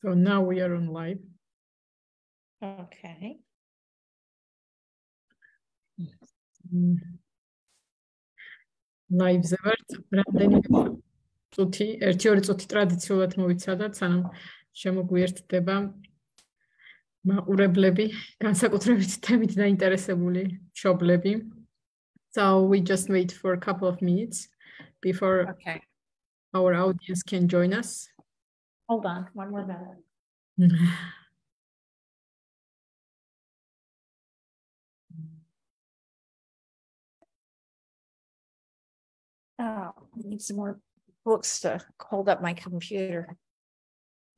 So now we are on live. Okay. Live-ზე ვარ, რამდენი წუთი, 1-2 წუთი ტრადიციულად მოვიცადოთ, სანამ შემოგვიერთდება მაყურებლები, განსაკუთრებით თემით დაინტერესებული მშობლები. So we just wait for a couple of minutes before our audience can join us. Hold on, one more minute. Oh, I need some more books to hold up my computer.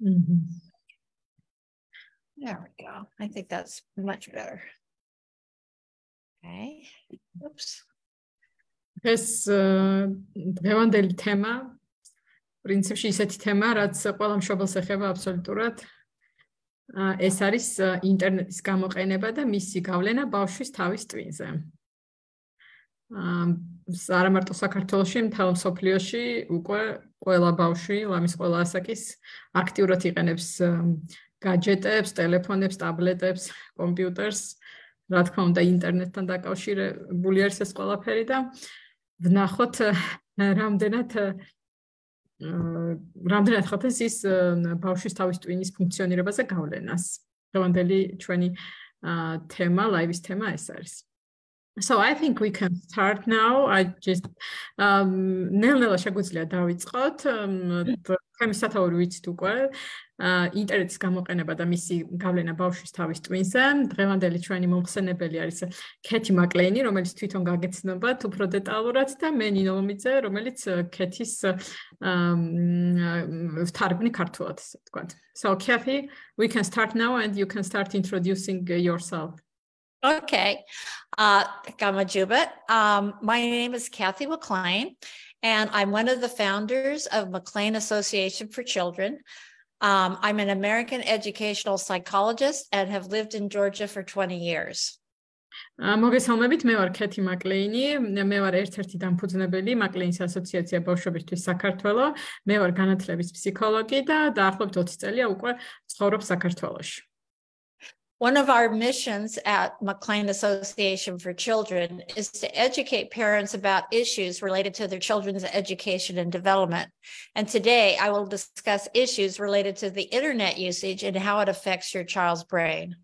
There we go. I think that's much better. Okay. Oops. ეს დღევანდელი თემა, პრინციპში ისეთი თემა, რაც ყველა მშობელს ეხება აბსოლუტურად. ეს არის ინტერნეტის გამოყენება და მისი გავლენა ბავშვის თავის ტვინზე. არა მარტო საქართველოში, მთელ მსოფლიოში უკვე ყველა ბავშვი, ლამის ყველა ასაკის აქტიურად იყენებს гаджетებს, ტელეფონებს, ტაბლეტებს, კომპიუტერს. Რა თქმა უნდა, ინტერნეტთან დაკავშირებული არის ეს ყველაფერი და ვნახოთ რამდენად ხდება ის ბავშვის თავის ტვინის ფუნქციონირებაზე გავლენას. დღევანდელი ჩვენი თემა, ლაივის თემა ეს არის. So I think we can start now. I just ნელ-ნელა შეგვიძლია დავიწყოთ. თემის სათაური ვიცით უკვე. ინტერნეტის გამოყენება და მისი გავლენა ბავშვის თავის ტვინზე. დღევანდელი ჩვენი მომხსენებელი არის ქეთი მაკლეინი, რომელიც თვითონ გაგეცნობათ უფრო დეტალურად და მე ნინო ლომიძე, რომელიც ქეთის ვთარგმნი ქართულად, ასე ვთქვათ. So Kathy, we can start now and you can start introducing yourself. Okay. Gamajubit. My name is Kathy McLean, and I'm one of the founders of McLean Association for Children. I'm an American educational psychologist and have lived in Georgia for 20 years. მოგესალმებით, მე ვარ ქეთი მაკლეინი, მე ვარ ერთ-ერთი დამფუძნებელი მაკლეინის ასოციაცია ბავშვებისთვის საქართველო. მე ვარ განათლების ფსიქოლოგი და დაახლოებით 20 წელია უკვე ცხოვრობ საქართველოში. One of our missions at McLean Association for Children is to educate parents about issues related to their children's education and development. And today I will discuss issues related to the internet usage and how it affects your child's brain.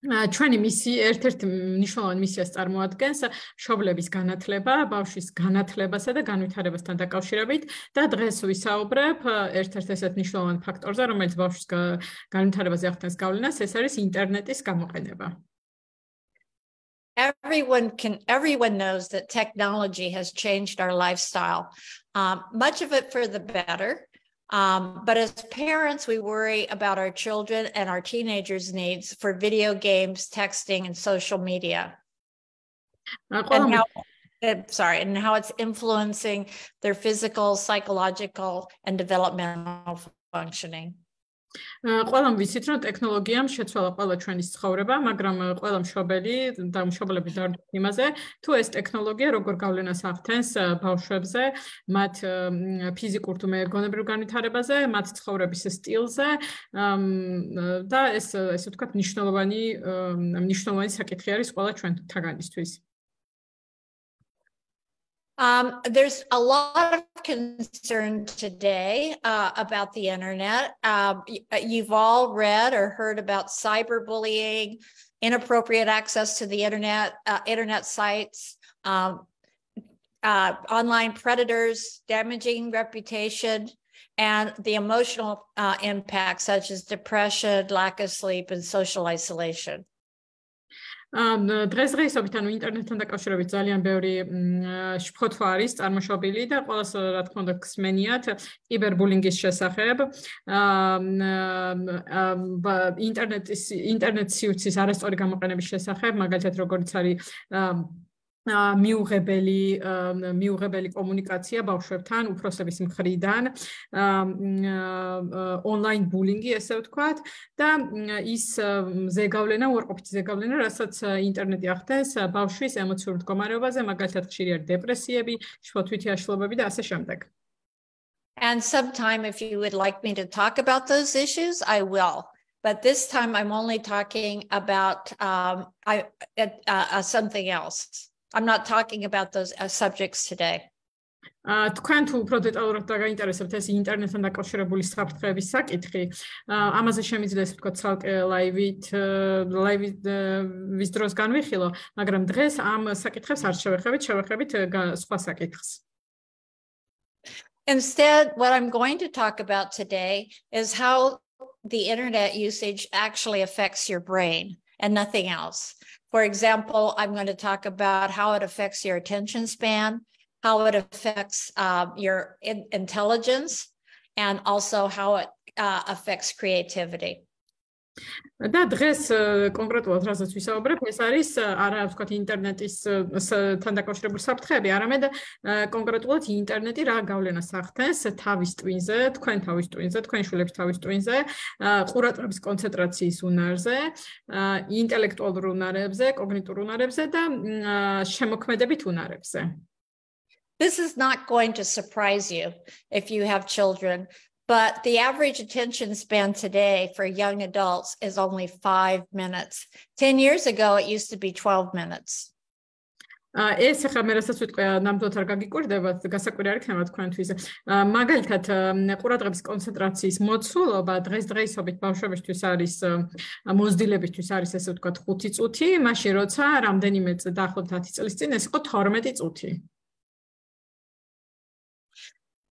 ჩვენი მისია ერთ-ერთი მნიშვნელოვანი მისიას წარმოადგენს მშობლების განათლება, ბავშვის განათლებასა და განვითარებასთან დაკავშირებით და დღეს ვისაუბრებ ერთ-ერთ ესეთ მნიშვნელოვან ფაქტორზე, რომელიც ბავშვის განვითარებაზე ახდენს გავლენას, ეს არის ინტერნეტის გამოყენება. Everyone knows that technology has changed our lifestyle, much of it for the better. But as parents, we worry about our children and our teenagers' needs for video games, texting, and social media. And how it's influencing their physical, psychological, and developmental functioning. ყველამ ვიცით, რომ ტექნოლოგიამ შეცვალა ყველა ჩვენი ცხოვრება, მაგრამ ყველა მშობელი და მშობლები დარდუხ იმაზე, თუ ეს ტექნოლოგია როგორ გავლენას ახდენს ბავშვებზე, მათ ფიზიკურ თუ მეგონებრივ განვითარებაზე, მათ ცხოვრების სტილზე და ესე ვთქვათ, მნიშვნელოვანი საკითხი არის ყველა ჩვენთაგანისთვის. There's a lot of concern today about the internet. You've all read or heard about cyberbullying, inappropriate access to the internet sites, online predators, damaging reputation, and the emotional impacts such as depression, lack of sleep, and social isolation. დღესდღეობით ანუ ინტერნეტთან დაკავშირებით ძალიან ბევრი შფოთვა არის წარმოშობილი და ყველას რა თქმა უნდა გსმენიათ კიბერბულინგის შესახებ. ინტერნეტ სივრცის არასწორი გამოყენების შესახებ, მაგალითად როგორიც არის მიუღებელი კომუნიკაცია ბავშვებთან უფროსების მხრიდან, ონლაინ ბულინგი, ესე ვთქვათ, და ის ზეგავლენა, უარყოფითი ზეგავლენა, რასაც ინტერნეტი ახდენს ბავშვის ემოციურ მდგომარეობაზე, მაგალითად ხშირი არის დეპრესიები, შფოთვითი აშლობები და ასე შემდეგ. And sometime if you would like me to talk about those issues, I will. But this time I'm only talking about something else. I'm not talking about those subjects today. თქვენ თუ უფრო დეტალურად დაგაინტერესებთ ეს ინტერნეტთან დაკავშირებული საფრთხეების საკითხი, ამაზე შემიძლია ესე ვთქვათ ცალკე ლაივის დროს განვიხილო, მაგრამ დღეს ამ საკითხებს არ შევეხებით სხვა საკითხს. Instead, what I'm going to talk about today is how the internet usage actually affects your brain and nothing else. For example, I'm going to talk about how it affects your attention span, how it affects your intelligence, and also how it affects creativity. და დღეს კონკრეტულად რასაც ვისაუბრებ, ეს არის არა ვთქვათ ინტერნეტისთან დაკავშირებული საფრთხეები, არამედ კონკრეტულად ინტერნეტი რა გავლენას ახდენს თავის ტვინზე, თქვენ თავის ტვინზე, თქვენი შვილების თავის ტვინზე, ყურადღების კონცენტრაციის უნარზე, ინტელექტუალურ უნარებზე, კოგნიტურ უნარებზე და შემოქმედებით უნარებზე. This is not going to surprise you if you have children. But the average attention span today for young adults is only 5 minutes. 10 years ago, it used to be 12 minutes. ეს ახლა მე რასაც ვიტყვი, ნამდვილად არ გაგიკვირდებათ, გასაკვირი არ იქნება თქვენთვის. მაგალითად, ყურადღების კონცენტრაციის მოცულობა დღესდღეობით ბავშვებისთვის არის მოზრდილებისთვის არის ესე ვთქვათ 5 წუთი, მაშინ როცა რამდენიმე დაახლოებით 10 წლის წინ ეს იყო 12 წუთი.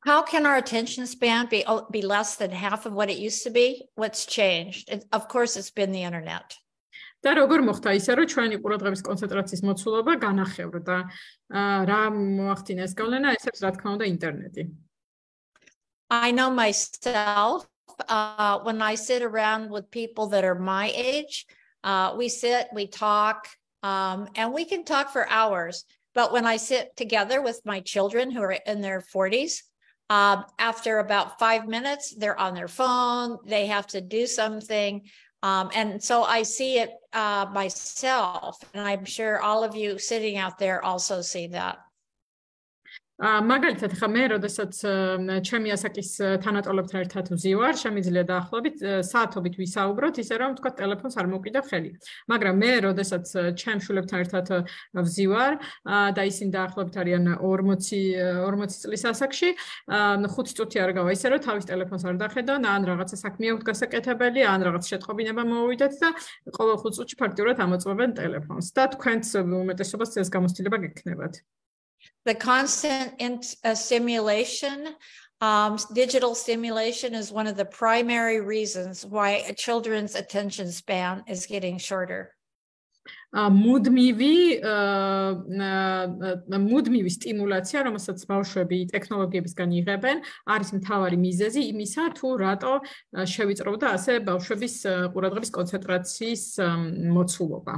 How can our attention span be less than half of what it used to be? What's changed? Of course, it's been the internet. და როგორ მოხდა ისე, რომ ჩვენი ყურადღების კონცენტრაციის მოცულობა განახევრდა? რა მოახდინა ეს გავლენა? ესეც რა თქმა უნდა ინტერნეტი. I know myself, when I sit around with people that are my age, we sit, we talk, and we can talk for hours. But when I sit together with my children who are in their 40s, after about 5 minutes, they're on their phone, they have to do something. And so I see it myself, and I'm sure all of you sitting out there also see that. მაგალითად, ხა მე როდესაც ჩემი ასაკის თანატოლებთან ერთად ვზივარ, შემიძლია დაახლოებით საათობით ვისაუბროთ, ისე რომ თქვა ტელეფონს არ მოვკიდავ ხელი. მაგრამ მე როდესაც ჩემ შვილებთან ერთად ვზივარ და ისინი დაახლოებით არიან 40 წლის ასაკში, 5 წუთი არ გავა ისე რომ თავის ტელეფონს არ დახედონ, ან რაღაცა საქმე აქვს გასაკეთებელი, ან რაღაც შეტყობინება მოვიდეთ და ყოველ 5 წუთში ფაქტიურად ამოწმებენ ტელეფონს. და თქვენც უმეტესობას ეს გამოცდილება გექნებათ. The constant stimulation, digital stimulation is one of the primary reasons why a children's attention span is getting shorter. მუდმივი სტიმულაცია, რომელსაც ბავშვები ტექნოლოგიებისგან იღებენ, არის მთავარი მიზეზი იმისა, თუ რატო შევიწროვდა ასე ბავშვების ყურადღების კონცენტრაციის მოცულობა.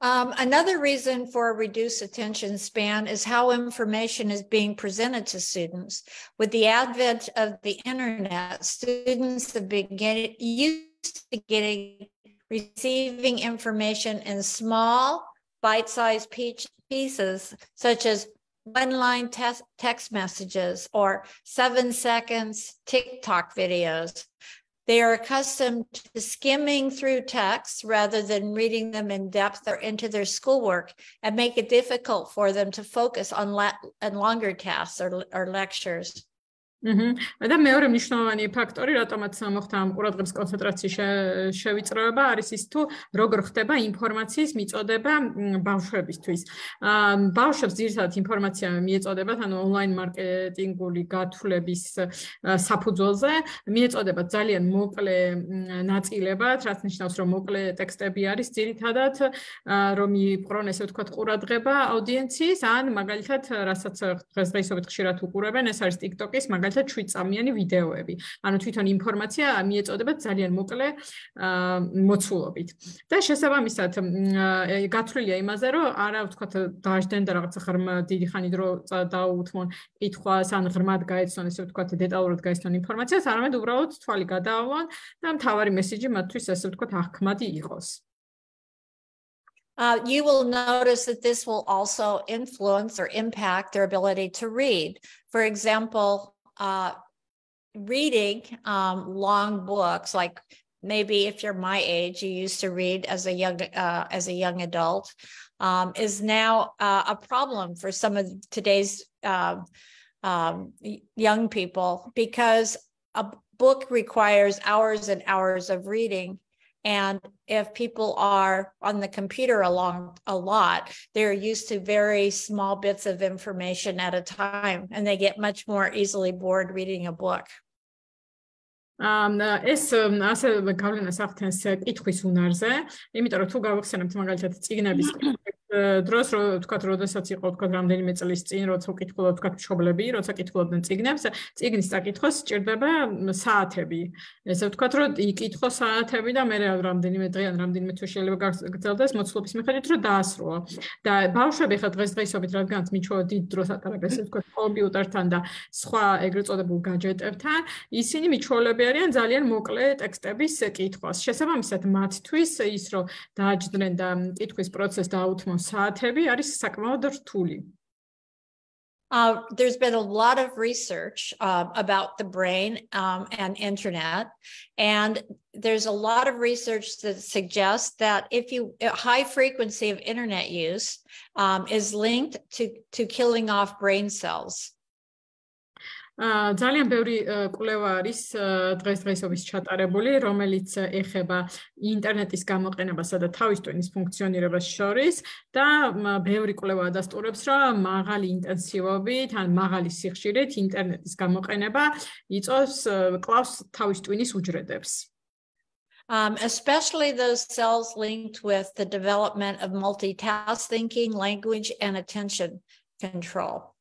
Another reason for a reduced attention span is how information is being presented to students. With the advent of the internet, students have been used to receiving information in small, bite-sized pieces, such as one-line text messages or 7 seconds TikTok videos. They are accustomed to skimming through texts rather than reading them in depth or into their schoolwork, and make it difficult for them to focus on longer tasks or lectures. და მეორე მნიშვნელოვანი ფაქტორი, რატომაც მოხდა ამ ყურადღების კონცენტრაციის შევიწროება, არის ის თუ როგორ ხდება ინფორმაციის მიწოდება ბავშვებისთვის. ბავშვებს ძირითადად ინფორმაცია მიეწოდებათ, ანუ ონლაინ მარკეტინგული გათვლების საფუძველზე, მიეწოდებათ ძალიან მოკლე ნაწილებად, რაც ნიშნავს, რომ მოკლე ტექსტები არის ძირითადად, რომ იყრონ ესე ვთქვათ ყურადღება აუდიენციის, ან მაგალითად, რასაც დღესდღეობით ხშირად უყურებენ, ეს არის TikTok-ის მაგალითად 7-წამიანი ვიდეოები. ანუ თვითონ ინფორმაცია მიეწოდება ძალიან მოკლე მოცულობით. და შესაბამისად გათვლილია იმაზე, რომ არა ვთქვათ დაждენ და რაღაცა დიდი ხანი დრო დაუთმონ კითხვას, ან ღრმად გაეცნონ, ესე ვთქვათ დეტალურად გაეცნონ ინფორმაციას, არამედ უბრალოდ თვალი გადაავლონ და მთავარი მესიჯი მათთვის ესე ვთქვათ აღქმადი იყოს. You will notice that this will also influence or impact their ability to read. For example, reading long books, like maybe if you're my age, you used to read as a young adult, is now a problem for some of today's young people, because a book requires hours and hours of reading. And if people are on the computer a lot, they're used to very small bits of information at a time, and they get much more easily bored reading a book. ეს ასე გავლენას ახდენს კითხვის უნარზე, იმიტომ რომ თუ გავახსენებთ მაგალითად წიგნების დროს, თქვათ, როდესაც იყო თქვათ რამდენიმე წლის წინ, როცა უკითხულობ თქვათ მშობლები, როცა კითხულობდნენ წიგნებს, წიგნის წაკითხოს სჭირდება საათები. ესე ვთქვათ, რომ იკითხო საათები და მე რამდენიმე დღე ან რამდენიმე თვის შეიძლება გაგრძელდეს მოცულობის მიხედვით, რომ დაასრულო. და ბავშვები ხა დღესდღეობით, რადგანაც მიჩვევა დიდ დროს ატარებს, ესე ვთქვათ, კომპიუტერთან და სხვა ეგრეთ წოდებულ გაჯეტებთან, ისინი მიჩვეულები არიან ძალიან მოკლე ტექსტების კითხვას. შესაბამისად, მათთვის ის რომ დააჯდნენ და კითხვის პროცესს დაუთმონ საათები არის საკმაოდ რთული. There's been a lot of research about the brain and internet, and there's a lot of research that suggests that a high frequency of internet use is linked to killing off brain cells. ძალიან ბევრი კვლევა არის დღესდღეობით ჩატარებული, რომელიც ეხება ინტერნეტის გამოყენებასა და თავის ტვინის ფუნქციონირებას შორის და ბევრი კვლევა ადასტურებს, რომ მაღალი ინტენსივობით ან მაღალი სიხშირით ინტერნეტის გამოყენება კლავს თავის ტვინის უჯრედებს. Especially those cells linked with the development of multitask thinking, language, and attention control.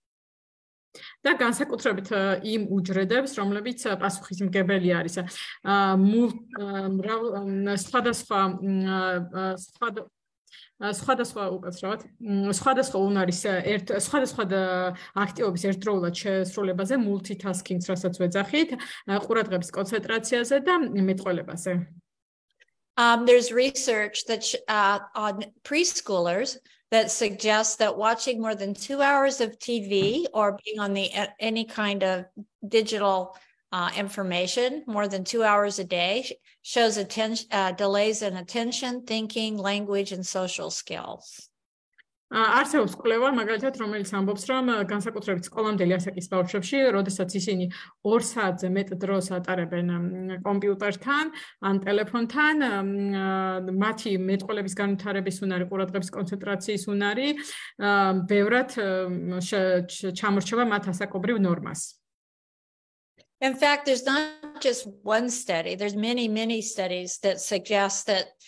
და განსაკუთრებით იმ უჯრედებს, რომლებიც პასუხისმგებელი არის სხვადასხვა უნარის სხვადასხვა აქტივობის ერთდროულად შესრულებაზე, multitasking-ს, რასაც ვეძახით, ყურადღების კონცენტრაციაზე და მეტყველებაზე. There's research that on preschoolers that suggests that watching more than 2 hours of TV or being on any kind of digital information more than 2 hours a day shows delays in attention, thinking, language, and social skills. არსებობს კვლევა, მაგალითად, რომელიც ამბობს, რომ განსაკუთრებით სკოლამდელი ასაკის ბავშვებში, როდესაც ისინი 2 საათზე მეტ დროს ატარებენ კომპიუტერთან ან ტელეფონთან, მათი მეტყველების განვითარების უნარი, ყურადღების კონცენტრაციის უნარი ბევრად ჩამორჩება მათ ასაკობრივ ნორმას. In fact, there's not just one study. There's many studies that suggest that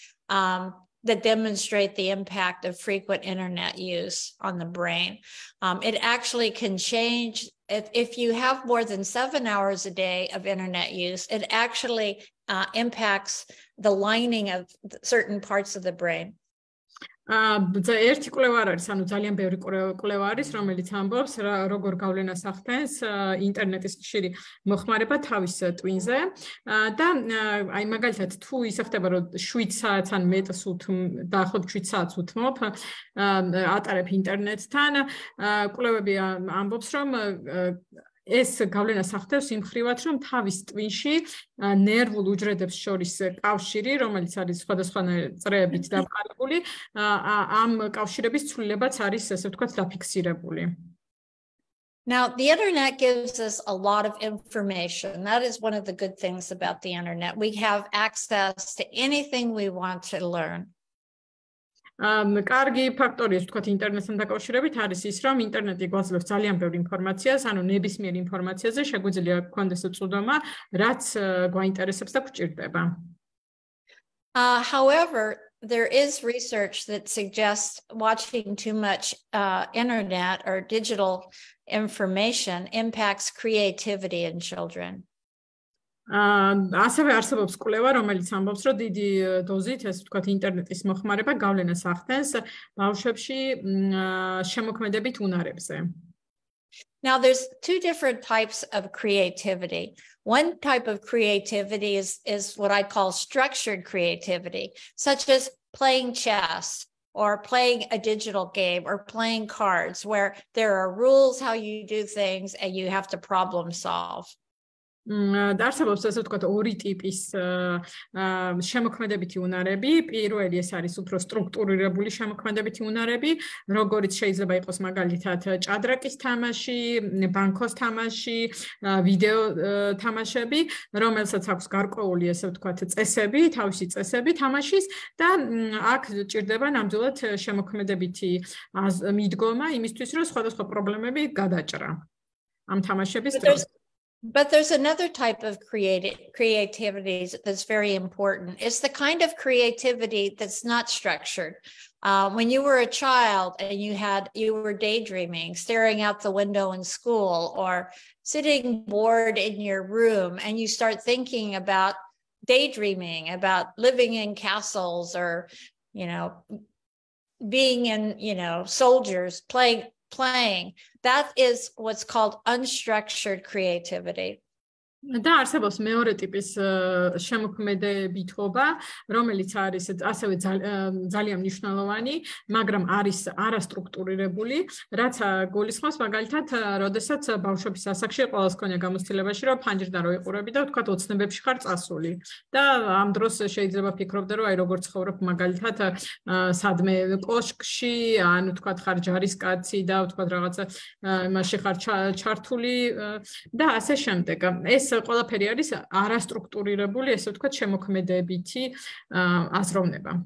that demonstrate the impact of frequent internet use on the brain. It actually can change if you have more than 7 hours a day of internet use. It actually impacts the lining of certain parts of the brain. ერთი კვლევა არის, ანუ ძალიან ბევრი კვლევა არის, რომელიც ამბობს, როგორ გავლენას ახდენს ინტერნეტის ხშირი მოხმარება თავის ტვინზე და აი მაგალითად თუ ისე ხდება, რომ 7 საათს ან მეტს დაახლოებით 7 საათს უთმობ ატარებ ინტერნეტთან, კვლევები ამბობს, რომ ეს გავლენას ახდენს იმ ხრივად, რომ თავის ტვინში ნერვულ უჯრედებს შორის კავშირი, რომელიც არის სხვადასხვა წრეებით დამყარებული, ამ კავშირების ცვლილებაც არის, ესე ვთქვათ, დაფიქსირებული. Now, the internet gives us a lot of information. That is one of the good things about the internet. We have access to anything we want to learn. კარგი ფაქტორია, ვთქვათ, ინტერნეტთან დაკავშირებით არის ის, რომ ინტერნეტი გვაძლევს ძალიან ბევრ ინფორმაციას, ანუ ნებისმიერ ინფორმაციაზე შეგვიძლია გქონდეს წვდომა, რაც გვაინტერესებს და გვჭირდება. However, there is research that suggests watching too much internet or digital information impacts creativity in children. ასევე არსებობს კვლევა, რომელიც ამბობს, რომ დიდი დოზით, ესე ვთქვათ, ინტერნეტის მოხმარება გავლენას ახდენს ბავშვებში შემოქმედებით უნარებზე. Now, there's two different types of creativity. One type of creativity is what I call structured creativity, such as playing chess or playing a digital game or playing cards where there are rules how you do things and you have to problem solve. Არსებობს ასე ვთქვათ ორი ტიპის შემოქმედებითი უნარები. პირველი ეს არის უფრო სტრუქტურირებული შემოქმედებითი უნარები, როგორიც შეიძლება იყოს მაგალითად ჭადრაკის თამაში, ბანკოს თამაში, ვიდეო თამაშები, რომელსაც აქვს გარკვეული ასე ვთქვათ წესები, თავისი წესები თამაშის და აქ ჭირდება ნამდვილად შემოქმედებითი მიდგომა იმისთვის, რომ სხვადასხვა პრობლემები გადაჭრა ამ თამაშების დროს. But there's another type of creativity that's very important. It's the kind of creativity that's not structured. When you were a child and you were daydreaming, staring out the window in school, or sitting bored in your room, and you start thinking about daydreaming, about living in castles, or being in soldiers, playing, that is what's called unstructured creativity. და არსებობს მეორე ტიპის შემოქმედებითობა, რომელიც არის ასევე ძალიან მნიშვნელოვანი, მაგრამ არის არასტრუქტურირებული, რაც გულისხმობს მაგალითად, როდესაც ბავშვობის ასაკში ყველას ქონია გამოცდილებაში, რომ ფანჯრიდან რო იყურები და ვთქვათ ოცნებებში ხარ წასული. და ამ დროს შეიძლება ფიქრობდე, რომ როგორ ცხოვრობ მაგალითად სადმე კოშკში, ან ვთქვათ ხარ ჯარისკაცი და ვთქვათ რაღაცა იმაში ხარ ჩართული და ასე შემდეგ. ეს ყველაფერი არის არასტრუქტურირებული, ესე ვთქვათ, შემოქმედებითი აზროვნება.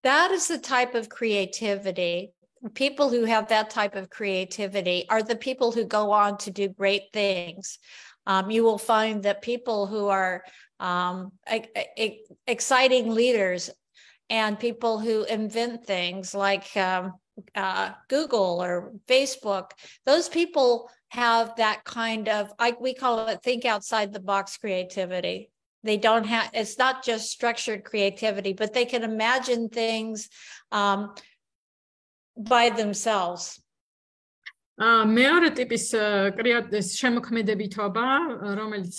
That is the type of creativity. People who have that type of creativity are the people who go on to do great things. You will find that people who are exciting leaders and people who invent things like Google or Facebook, those people have that kind of, we call it think outside the box creativity. They don't have, it's not just structured creativity, but they can imagine things by themselves. მეორე ტიპის შემოქმედებითობა, რომელიც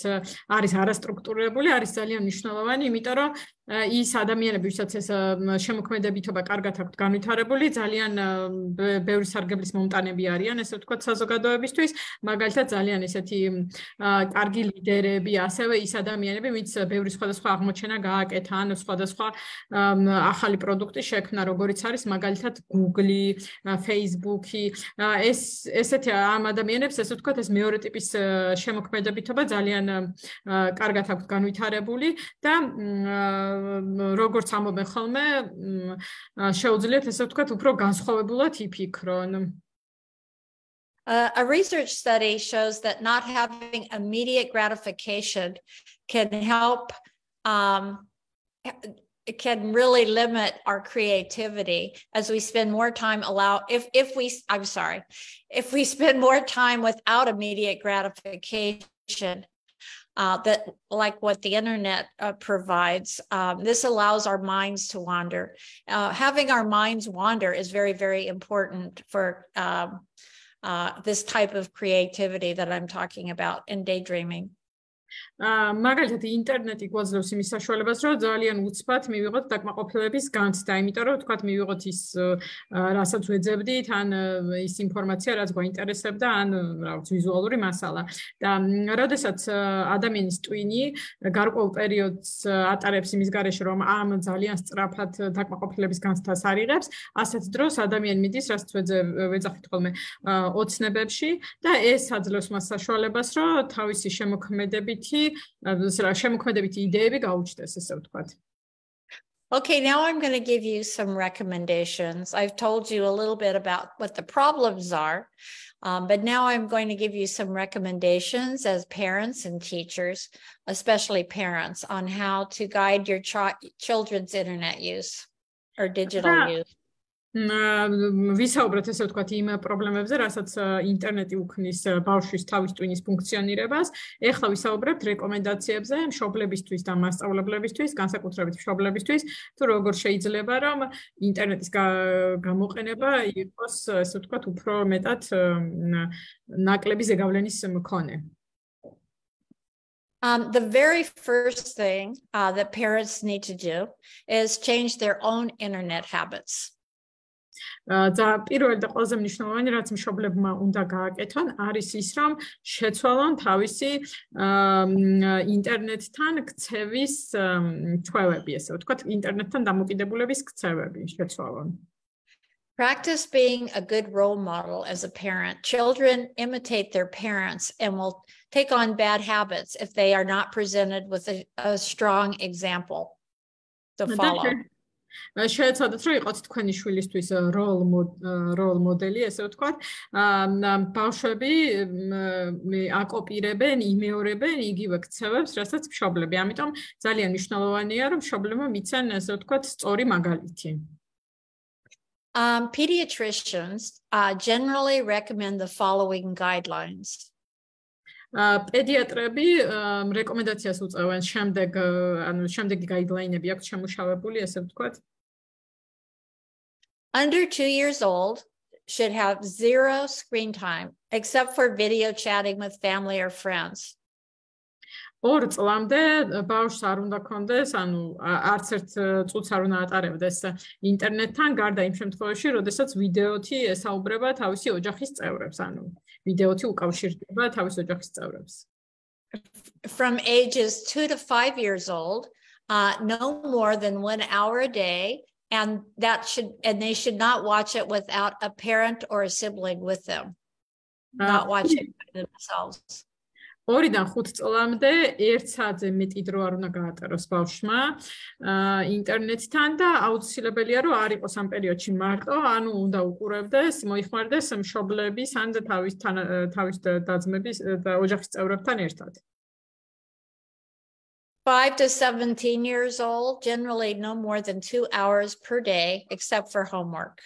არის არასტრუქტურირებული, არის ძალიან მნიშვნელოვანი, იმიტომ რომ ის ადამიანები, ვისაც ეს შემოქმედებითობა კარგად აქვთ განვითარებული, ძალიან ბევრი სარგებლის მომტანები არიან, ესე ვთქვათ, საზოგადოებისთვის, მაგალითად ძალიან ესეთი კარგი ლიდერები, ასევე ის ადამიანები, ვინც ბევრი სხვადასხვა აღმოჩენა გააკეთა, ან სხვადასხვა ახალი პროდუქტი შექმნა, როგორიც არის მაგალითად Google, Facebook-ი, ესეთი ამ ადამიანებს, ესე ვთქვათ, ეს მეორე ტიპის შემოქმედებითობა ძალიან კარგად აქვთ განვითარებული და როგორც ამობენ ხოლმე, შეუძლიათ ესე ვთქვათ, უფრო განსხვავებულად იფიქრონ. A research study shows that not having immediate gratification can help, it can really limit our creativity as we spend more time if we spend more time without immediate gratification, that like what the internet provides, this allows our minds to wander. Having our minds wander is very, very important for this type of creativity that I'm talking about in daydreaming. მაგალითად ინტერნეტი გვაძლევს იმის საშუალებას, რომ ძალიან უცბად მივიღოთ დაკმაყოფილების განცდა, იმიტომ რომ ვთქვათ მივიღოთ ის რასაც ვეძებდით, ან ის ინფორმაცია, რაც გვაინტერესებდა, ან რაღაც ვიზუალური მასალა. და როდესაც ადამიანის ტვინი გარკვეულ პერიოდს ატარებს იმის გარეშე, რომ ამ ძალიან სწრაფად დაკმაყოფილების განცდას არიღებს, ასეთ დროს ადამიანი მიდის, რაც ვეძახით ხოლმე ოცნებებში და ეს აძლევს მას საშუალებას, რომ თავისი შემოქმედებითი იდეები გაუჩნდეს, ესე ვთქვათ. Okay, now I'm going to give you some recommendations. I've told you a little bit about what the problems are, but now I'm going to give you some recommendations as parents and teachers, especially parents, on how to guide your children's internet use or digital use. ვისაუბრეთ ესე ვთქვათ იმ პრობლემებზე, რასაც ინტერნეტი უქმნის ბავშვის თავის ტვინის ფუნქციონირებას. ეხლა ვისაუბრებთ რეკომენდაციებზე მშობლებისთვის და მასწავლებლებისთვის, განსაკუთრებით მშობლებისთვის, თუ როგორ შეიძლება რომ ინტერნეტის გამოყენება იყოს ესე ვთქვათ უფრო მეტად ნაკლები ზეგავლენის მქონე. The very first thing that parents need to do is change their own internet habits. და პირველი და ყველაზე მნიშვნელოვანი რაც მშობლებმა უნდა გააკეთონ არის ის რომ შეცვალონ თავისი ინტერნეტთან ქცევის ჩვევები ესე ვთქვათ ინტერნეტთან დამოკიდებულების ქცევები შეცვალონ Practice being a good role model as a parent. Children imitate their parents and will take on bad habits if they are not presented with a strong example to follow. შეეცადოთ რომ იყოთ თქვენი შვილისთვის როლ მოდელი, ესე ვთქვათ, ბავშვები აკოპირებენ, იმეორებენ იგივე ქცევებს, რასაც მშობლები. ამიტომ ძალიან მნიშვნელოვანია რომ მშობლებმა მიცან, ესე ვთქვათ, სწორი მაგალითი. Pediatricians generally recommend the following guidelines. Pediatrები რეკომენდაციას უწევენ შემდეგი გაიდლაინები აქვს შემუშავებული, ესე ვთქვათ. Under 2 years old should have 0 screen time except for video chatting with family or friends. 2 წლამდე ბავშვს არ უნდა ქონდეს, არც ერთ წუთს არ უნდა ატარებდეს ინტერნეტთან, გარდა იმ შემთხვევაში, როდესაც ვიდეოთი ესაუბრება თავისი ოჯახის წევრებს, ვიდეოთი უკავშირდება თავის ოჯახის წევრებს. From ages 2 to 5 years old, no more than 1 hour a day, and they should not watch it without a parent or a sibling with them. Not watch it by themselves. 2-დან 5 წლამდე 1 საათზე მეტი დრო არ უნდა გაატაროს ბავშვმა ინტერნეტთან და აუცილებელია რომ არ იყოს ამ პერიოდში მარტო, უნდა უყურებდეს, მოიხმარდეს მშობლების ან თავის და-ძმების და ოჯახის წევრებთან ერთად. 5 to 17 years old, generally no more than 2 hours per day except for homework.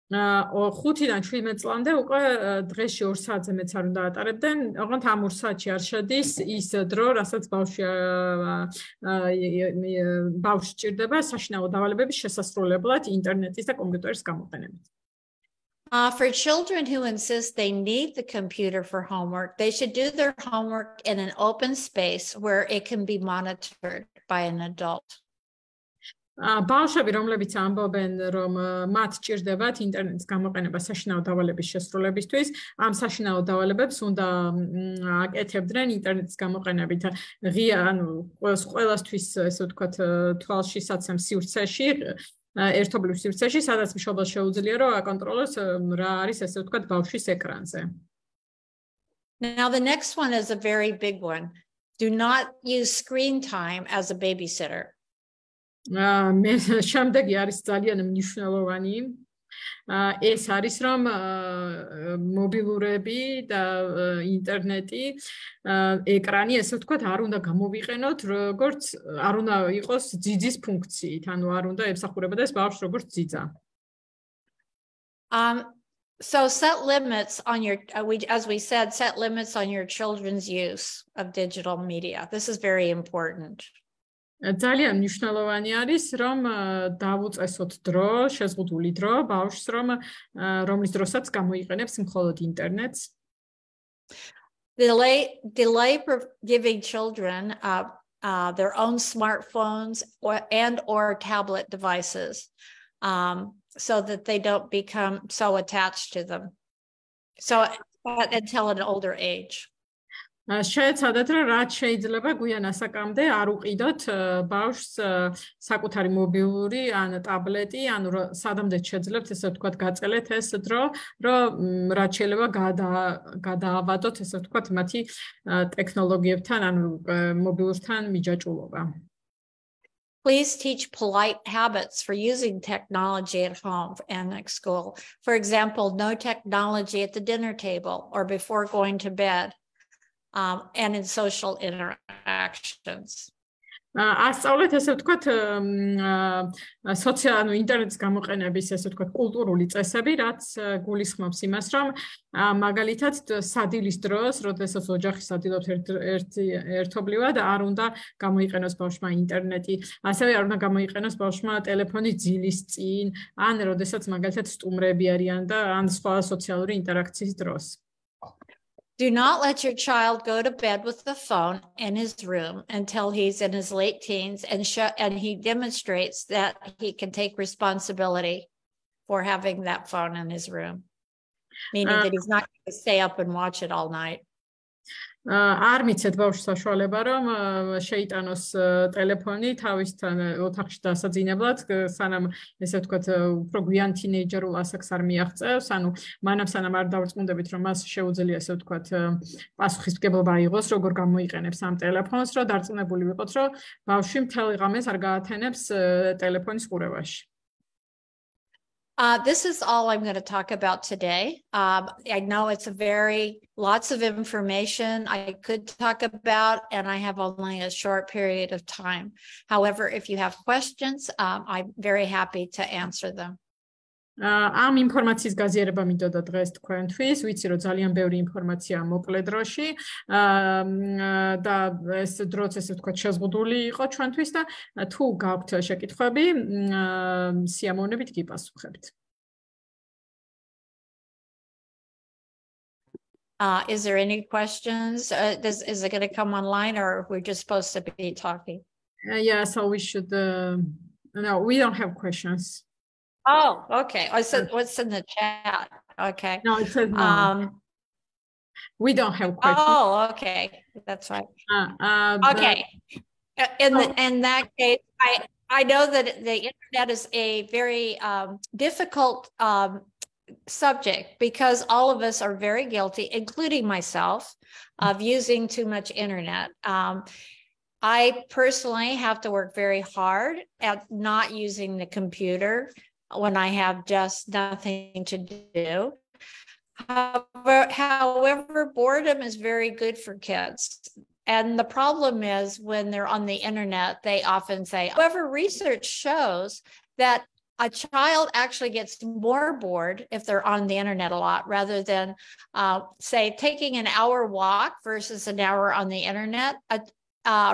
5-დან 17 წლამდე უკვე დღეში 2 საათზე მეც არ უნდა ატარებდნენ, ოღონდ ამ 2 საათში არ შედის ის დრო, რასაც ბავშვს სჭირდება საშინაო დავალებების შესასრულებლად ინტერნეტის და კომპიუტერის გამოყენებით. For children who insist they need the computer for homework, they should do their homework in an open space where it can be monitored by an adult. ბავშვები, რომლებიც ამბობენ, რომ მათ სჭირდებათ ინტერნეტის გამოყენება საშინაო დავალების შესრულებისთვის, ამ საშინაო დავალებებს უნდა აკეთებდნენ ინტერნეტის გამოყენებით ღია, ყველასთვის, ესე ვთქვათ, თვალში საცემ სივრცეში, ერთობლივ სივრცეში, სადაც მშობელს შეუძლია რომ აკონტროლოს რა არის, ესე ვთქვათ, ბავშვის ეკრანზე. Now the next one is a very big one. Do not use screen time as a babysitter. შემდეგი არის ძალიან მნიშვნელოვანი. ეს არის რომ მობილურები და ინტერნეტი, ეკრანი, ესე ვთქვათ, არ უნდა გამოვიყენოთ, როგორც არ უნდა იყოს ძიძის ფუნქციით, არ უნდა ემსახურებოდეს ბავშვს როგორც ძიძა. So set limits on as we said, set limits on your children's use of digital media. This is very important. ძალიან მნიშვნელოვანი არის რომ დავუწესოთ დრო, შეზღუდული დრო ბავშვს რომლის დროსაც გამოიყენებს მხოლოდ ინტერნეტს. Delay giving children their own smartphones or tablet devices so that they don't become so attached to them. So until an older age. შეეცადეთ რომ რაც შეიძლება გვიან ასაკამდე არ უყიდოთ ბავშვს საკუთარი მობილური ან ტაბლეტი, სადამდე შეძლებთ, ესე ვთქვათ, გაწელეთ ეს დრო, რომ რაც შეიძლება გადაავადოთ, ესე ვთქვათ, მათი ტექნოლოგიებთან ან მობილურთან მიჯაჭვულობა. Please teach polite habits for using technology at home and at school. For example, no technology at the dinner table or before going to bed. And in social interactions. ასწავლეთ, ესე ვთქვათ, ინტერნეტის გამოყენების, ესე ვთქვათ, კულტურული წესები, რაც გულისხმობს იმას, რომ მაგალითად სადილის დროს, როდესაც ოჯახი სადილობს ერთობლივად, არ უნდა გამოიყენოს ბავშვმა ინტერნეტი, ასევე არ უნდა გამოიყენოს ბავშვმა ტელეფონი ძილის წინ, ან როდესაც მაგალითად სტუმრები არიან და ან სხვა სოციალური ინტერაქციის დროს. Do not let your child go to bed with the phone in his room until he's in his late teens and he demonstrates that he can take responsibility for having that phone in his room, meaning that he's not going to stay up and watch it all night. არ მიცეთ ბავშვს საშუალება რომ შეიტანოს ტელეფონი თავისთან ოთახში დასაძინებლად სანამ ესე ვთქვათ უფრო გვიან თინეიჯერულ ასაკს არ მიაღწევს ანუ მანამ სანამ არ დავწმუნდებით რომ მას შეუძლია ესე ვთქვათ პასუხისმგებლობა აიღოს როგორ გამოიყენებს ამ ტელეფონს რომ დარწმუნებული ვიყოთ რომ ბავშვი მთელი ღამეს არ გაათენებს ტელეფონის ყურებაში. This is all I'm going to talk about today. I know it's lots of information I could talk about, and I have only a short period of time. However, if you have questions, I'm very happy to answer them. ამ ინფორმაციის გაზიარება მინდოდა დღეს თქვენთვის, ვიცი რომ ძალიან ბევრი ინფორმაცია მოკლე დროში და ეს დროც ესე ვთქვათ შეზღუდული იყო ჩვენთვის და თუ გაქვთ შეკითხვები, სიამოვნებით გიპასუხებთ. Is there any questions? Is it going to come online or we're just supposed to be talking? Yeah, so we should no, we don't have questions. Oh, okay. I said, what's in the chat? Okay. No, it says no. We don't have questions. Oh, okay. That's right. Okay. In that case, I know that the internet is a very difficult subject because all of us are very guilty, including myself, of using too much internet. I personally have to work very hard at not using the computer when I have just nothing to do. However, boredom is very good for kids. And the problem is when they're on the internet, they often say, however, research shows that a child actually gets more bored if they're on the internet a lot rather than, say, taking an hour walk versus an hour on the internet.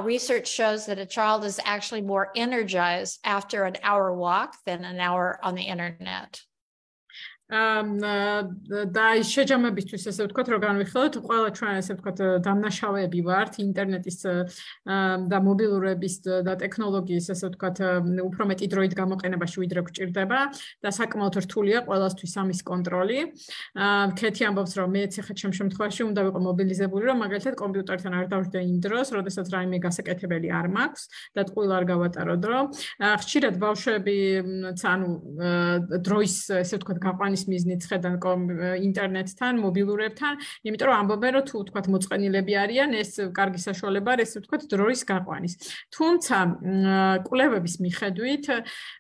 Research shows that a child is actually more energized after an hour walk than an hour on the internet. და შეჯამებისთვის ესე ვთქვათ რომ განვიხილოთ ყველა ჩვენ ესე ვთქვათ დამნაშავეები ვართ ინტერნეტის და მობილურების და ტექნოლოგიის ესე ვთქვათ უფრო მეტი დროით გამოყენებაში ვიდრე გვჭირდება და საკმაოდ რთულია ყველასთვის ამის კონტროლი. ქეთი ამბობს რომ მეც ახლა ჩემ შემთხვევაში უნდა ვიყო მობილიზებული რომ მაგალითად კომპიუტერთან არ დავждე იმ დროს, როდესაც რაიმე გასაკეთებელი არ მაქვს და ტყუილ არ გავატარო დრო. ხშირად ბავშვები ანუ დროის ესე ვთქვათ გაყვანის მიზნით ხედან ინტერნეტთან, მობილურებთან, იმიტომ რომ ამბობენ რომ თუ ვთქვათ მოწყენილები არიან, ეს კარგი საშუალება არის ესე ვთქვათ დროის გაყვანის. თუმცა კვლევების მიხედვით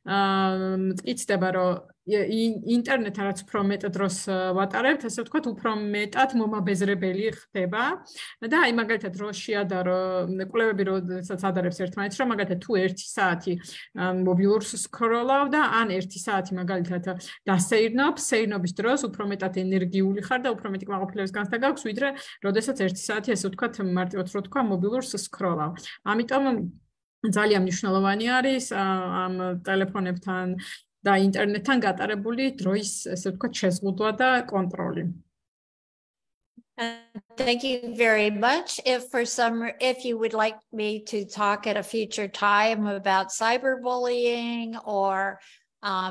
მტკიცდება რომ ინტერნეტ რაც უფრო მეტ დროს ვატარებთ, ასე ვთქვათ, უფრო მეტად მომაბეზრებელი ხდება და აი მაგალითად რო შეადარო კვლევები როდესაც ადარებს ერთმანეთს, რომ მაგალითად თუ 1 საათი მობილურს სკროლავ და ან 1 საათი მაგალითად დასეირნობ, სეირნობის დროს უფრო მეტად ენერგიული ხარ და უფრო მეტი კმაყოფილების განცდა გაქვს, ვიდრე როდესაც 1 საათი ასე ვთქვათ, მარტივად რო თქვა მობილურს სკროლავ. ამიტომ ძალიან მნიშვნელოვანი არის ამ ტელეფონებთან და ინტერნეტთან გატარებული დროის ესე ვთქვათ შეზღუდვა და კონტროლი. Thank you very much. If you would like me to talk at a future time about cyberbullying or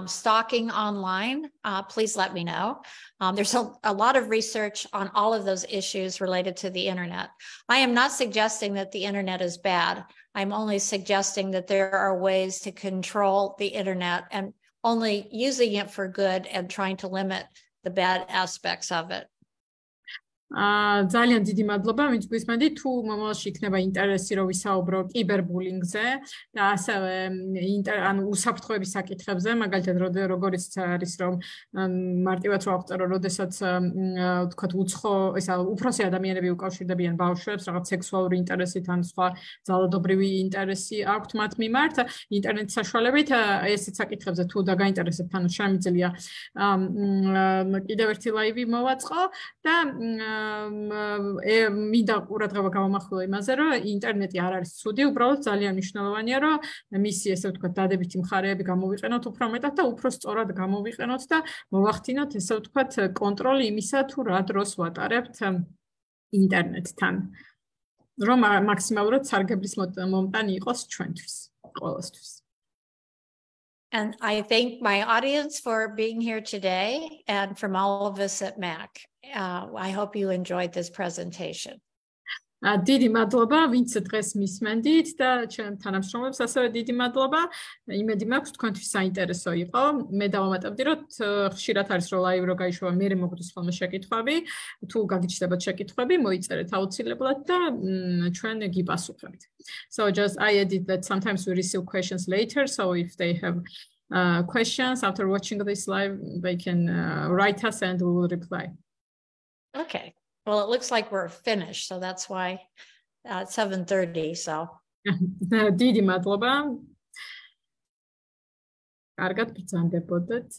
stalking online, please let me know. There's a lot of research on all of those issues related to the internet. I am not suggesting that the internet is bad. I'm only suggesting that there are ways to control the internet and only using it for good and trying to limit the bad aspects of it. ძალიან დიდი მადლობა, ვინც გვისმენდი, თუ მომავალში იქნება ინტერესი რომ ვისაუბრო კიბერბულინგზე და ასევე ანუ უსაფრთხოების საკითხებზე, მაგალითად როგორიც არის რომ მარტივად რო აღწერო, როდესაც ვთქვათ უცხო, ესა უფროსი ადამიანები უკავშირდებიან ბავშვებს რაღაც სექსუალური ინტერესით ან სხვა ძალადობრივი ინტერესი აქვთ მათ მიმართ, ინტერნეტის საშუალებით ესეთ საკითხებზე თუ დაგაინტერესებთ, ანუ შემიძლია კიდევ ერთი ლაივი მოვაწყო და მინდა ყურადღება გავამახვილო იმაზე, რომ ინტერნეტი არ არის ცუდი, უბრალოდ ძალიან მნიშვნელოვანია, რომ მისი ესე ვთქვათ დადებითი მხარეები გამოვიყენოთ უფრო მეტად და უფრო სწორად გამოვიყენოთ და მოვახდინოთ ესე ვთქვათ კონტროლი იმისა, თუ რა დროს ვატარებთ ინტერნეტთან. რომ მაქსიმალურად სარგებლის მომტანი იყოს ჩვენთვის, ყველასთვის. And I thank my audience for being here today and from all of us at MAC. I hope you enjoyed this presentation. დიდი მადლობა, ვინც დღეს მისმენდით და ჩემ თანამშრომლებს ასევე დიდი მადლობა. იმედი მაქვს თქვენთვის საინტერესო იყო. მე დავამატებდი, რომ ხშირად არის რომ ლაივ რო გაიშვა, მე მოგდის ხოლმე შეკითხვები, თუ გაგიჩნდებათ შეკითხვები, მოიწერეთ აუცილებლად და ჩვენ გიპასუხებთ. So just I added that sometimes we receive questions later, so if they have questions after watching this live, they can write us and we will reply. Okay. Well, it looks like we're finished, so that's why it's 7:30. So. დიდი მადლობა. კარგად ბრძანდებოდეთ.